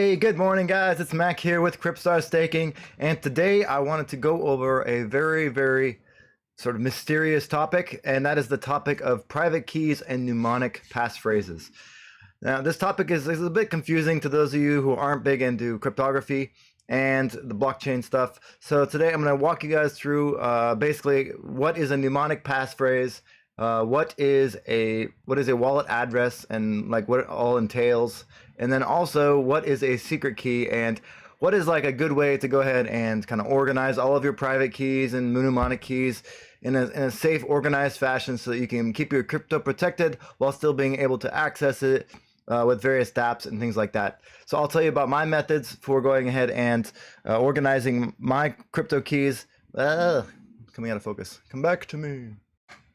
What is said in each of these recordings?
Hey, good morning guys, it's Mac here with Cryptstar Staking, and today I wanted to go over a very sort of mysterious topic, and that is the topic of private keys and mnemonic passphrases. Now this topic is a bit confusing to those of you who aren't big into cryptography and the blockchain stuff. So today I'm going to walk you guys through basically what is a mnemonic passphrase, what is a wallet address, and like what it all entails, and then also what is a secret key, and what is like a good way to go ahead and kind of organize all of your private keys and mnemonic keys in a safe, organized fashion so that you can keep your crypto protected while still being able to access it with various dApps and things like that. So I'll tell you about my methods for going ahead and organizing my crypto keys. Coming out of focus. Come back to me.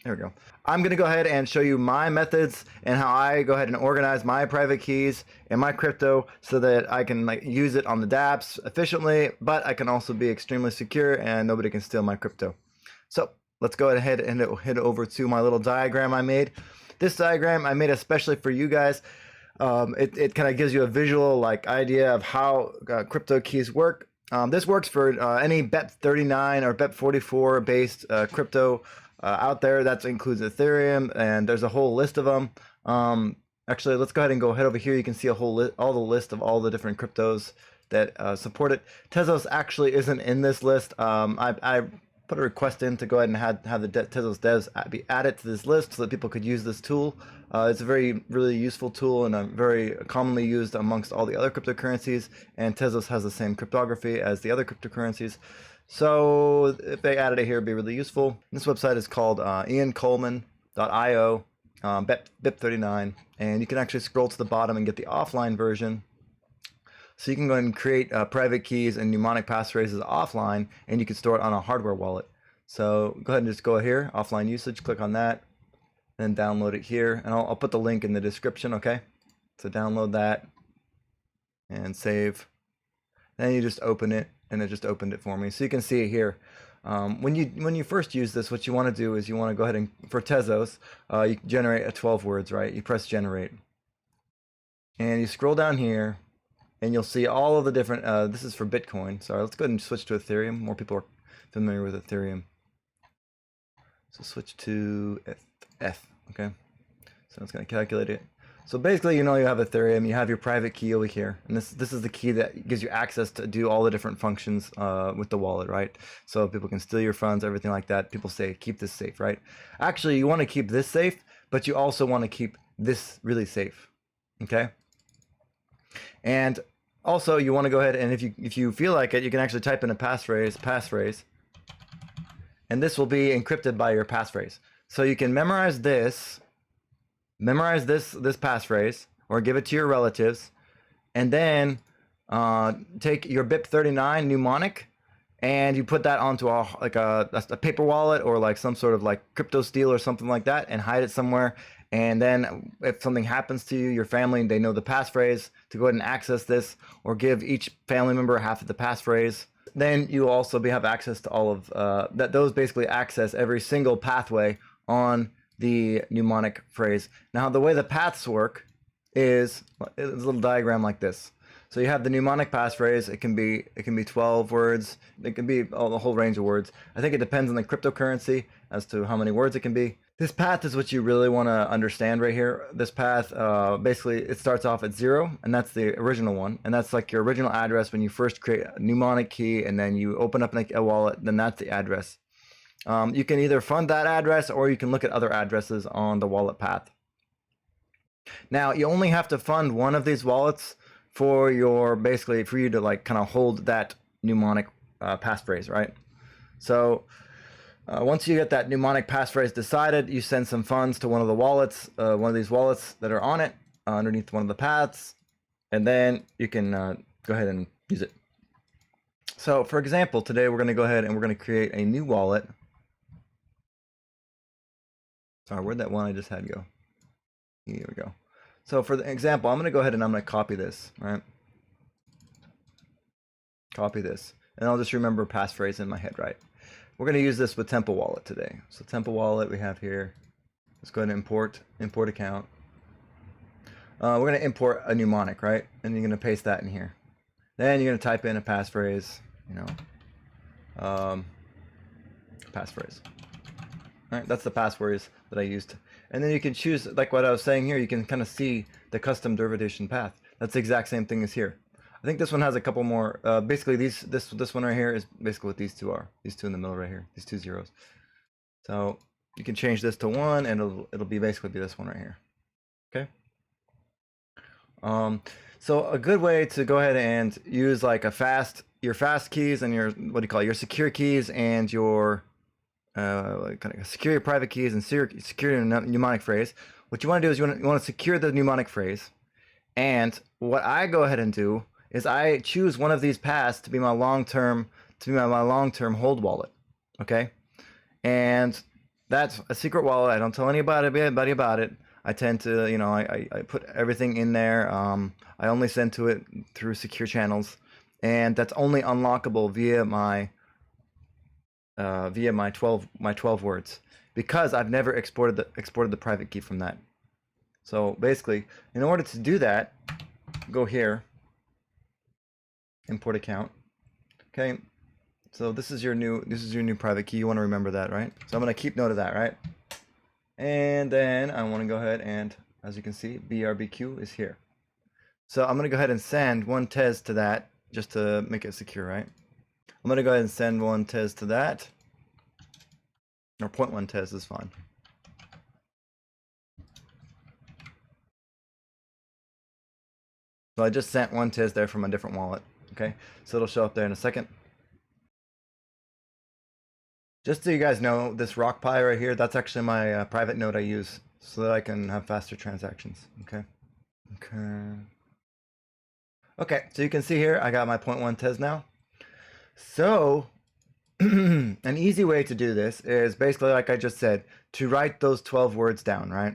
There we go. I'm going to go ahead and show you my methods and how I go ahead and organize my private keys and my crypto so that I can use it on the dApps efficiently, but I can also be extremely secure and nobody can steal my crypto. So let's go ahead and head over to my little diagram I made. This diagram I made especially for you guys. It kind of gives you a visual idea of how crypto keys work. This works for any BEP39 or BEP44 based crypto out there. That includes Ethereum, and there's a whole list of them. Actually, let's go ahead and go head over here. You can see all the list of all the different cryptos that support it. Tezos actually isn't in this list. I put a request in to go ahead and have the Tezos devs be added to this list so that people could use this tool. It's a really useful tool and very commonly used amongst all the other cryptocurrencies, and Tezos has the same cryptography as the other cryptocurrencies. So if they added it here, it'd be really useful. This website is called Iancoleman.io, BIP39, and you can actually scroll to the bottom and get the offline version. So you can go ahead and create private keys and mnemonic passphrases offline, and you can store it on a hardware wallet. So go ahead and just go here, offline usage, click on that, and then download it here. And I'll put the link in the description, okay? So download that and save. Then you just open it, and it just opened it for me. So you can see it here. When you first use this, what you want to do is you want to go ahead and, for Tezos, you generate a 12 words, right? You press generate. And you scroll down here, and you'll see all of the different, this is for Bitcoin. Sorry, let's go ahead and switch to Ethereum. More people are familiar with Ethereum. So switch to F, okay? So it's going to calculate it. So basically, you have Ethereum, you have your private key over here, and this is the key that gives you access to do all the different functions with the wallet, right? So people can steal your funds, everything like that. People say, keep this safe, right? Actually, you want to keep this safe, but you also want to keep this really safe, okay? And also, you want to go ahead and if you feel like it, you can actually type in a passphrase, and this will be encrypted by your passphrase. So you can memorize this passphrase, or give it to your relatives, and then take your BIP39 mnemonic and you put that onto a paper wallet or like some sort of crypto steal or something like that, and hide it somewhere. And then if something happens to you, your family, they know the passphrase to go ahead and access this, or give each family member half of the passphrase. Then you will also have access to all of those basically access every single pathway on the mnemonic phrase. Now the way the paths work is a little diagram like this. So you have the mnemonic passphrase. It can be 12 words. It can be a whole range of words. I think it depends on the cryptocurrency as to how many words it can be. This path is what you really want to understand right here. This path, basically, it starts off at 0, and that's the original one, and that's like your original address when you first create a mnemonic key, and then you open up a wallet. Then that's the address. You can either fund that address, or you can look at other addresses on the wallet path. Now you only have to fund one of these wallets for you to kind of hold that mnemonic passphrase, right? So once you get that mnemonic passphrase decided, you send some funds to one of the wallets, one of these wallets that are on it, underneath one of the paths, and then you can go ahead and use it. So for example, today we're going to go ahead and we're going to create a new wallet. Sorry, where'd that one I just had go? Here we go. So for the example, I'm going to go ahead and I'm going to copy this, right? Copy this, and I'll just remember passphrase in my head, right? We're going to use this with Temple Wallet today. So Temple Wallet we have here. Let's go ahead and import account. We're going to import a mnemonic, right? And you're going to paste that in here. Then you're going to type in a passphrase, passphrase. All right, that's the passphrase that I used. And then you can choose, like what I was saying here, you can kind of see the custom derivation path. That's the exact same thing as here. I think this one has a couple more. Basically, this one right here is basically what these two are. These two in the middle right here, these two zeros. So you can change this to 1, and it'll be basically this one right here. Okay. So a good way to go ahead and use like your fast keys and your your secure keys and your kind of secure your private keys and secure your mnemonic phrase. What you want to do is you want to secure the mnemonic phrase. And what I go ahead and do is I choose one of these paths to be my long-term hold wallet. Okay, and that's a secret wallet. I don't tell anybody about it. I tend to, I put everything in there. I only send to it through secure channels, and that's only unlockable via my 12 words, because I've never exported the private key from that. So basically, in order to do that, go here, import account. Okay, so this is your new private key. You want to remember that, right? So I'm going to keep note of that, right? And then I want to go ahead and, as you can see, BRBQ is here. So I'm going to go ahead and send 1 Tez to that, just to make it secure, right? I'm going to go ahead and send 1 Tez to that. Or 0.1 Tez is fine. So I just sent 1 Tez there from a different wallet. Okay, so it'll show up there in a second. Just so you guys know, this RockPi right here, that's actually my private node I use so that I can have faster transactions. Okay, so you can see here, I got my 0.1 Tez now. So an easy way to do this is basically, like I just said, to write those 12 words down, right?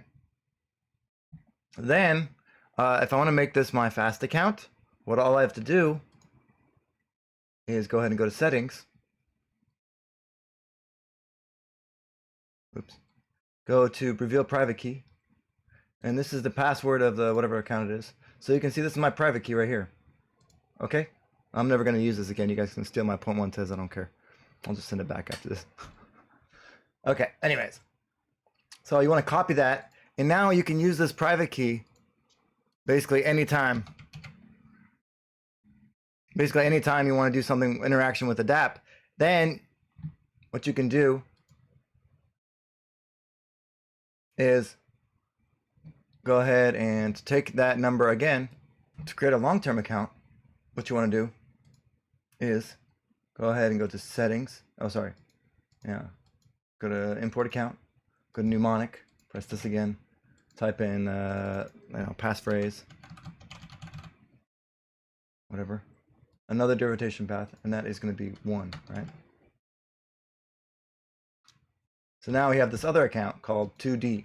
Then, if I want to make this my fast account, what all I have to do is go ahead and go to settings. Oops. Go to reveal private key. And this is the password of the whatever account it is. So you can see this is my private key right here. Okay? I'm never going to use this again. You guys can steal my 0.1 Tez. I don't care. I'll just send it back after this. Okay, anyways. So you want to copy that. And now you can use this private key basically anytime. Basically anytime you want to do something, interaction with the DApp. Then what you can do is go ahead and take that number again. To create a long-term account, what you want to do is go ahead and go to settings. Oh, sorry. Yeah. Go to import account. Go to mnemonic. Press this again. Type in, passphrase. Whatever. Another derivation path, and that is going to be 1, right? So now we have this other account called 2D.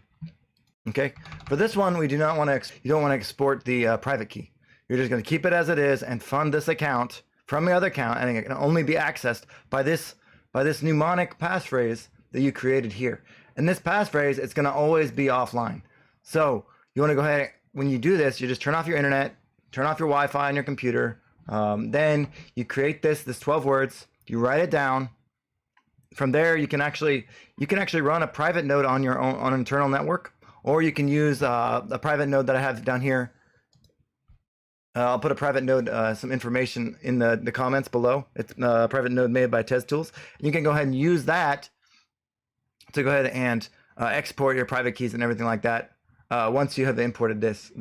Okay. For this one, we do not want to. You don't want to export the private key. You're just going to keep it as it is and fund this account from the other account, and it can only be accessed by this mnemonic passphrase that you created here. And this passphrase, it's going to always be offline. So you want to go ahead, when you do this, you just turn off your internet, turn off your Wi-Fi on your computer. Then you create this 12 words. You write it down. From there, you can actually run a private node on your own on an internal network, or you can use a private node that I have down here. I'll put a private node, some information in the comments below. It's a private node made by Tez Tools. You can go ahead and use that to go ahead and export your private keys and everything like that once you have imported this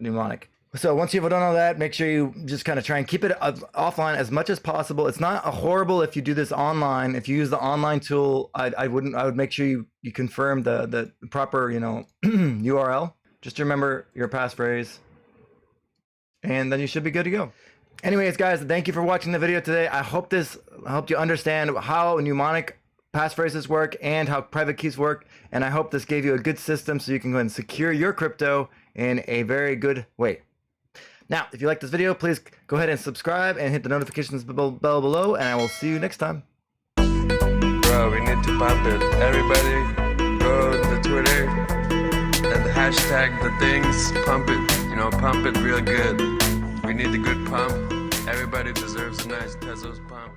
mnemonic. So once you've done all that, make sure you just kind of try and keep it offline as much as possible. It's not horrible if you do this online. If you use the online tool, I would make sure you confirm the proper URL. Just remember your passphrase, and then you should be good to go. Anyways, guys, thank you for watching the video today. I hope this helped you understand how mnemonic passphrases work and how private keys work, and I hope this gave you a good system so you can go ahead and secure your crypto in a very good way. Now, if you like this video, please go ahead and subscribe and hit the notifications bell below, and I will see you next time. Bro, we need to pump it. Everybody, go to Twitter and hashtag the things, pump it. Pump it real good. We need a good pump. Everybody deserves a nice Tezos pump.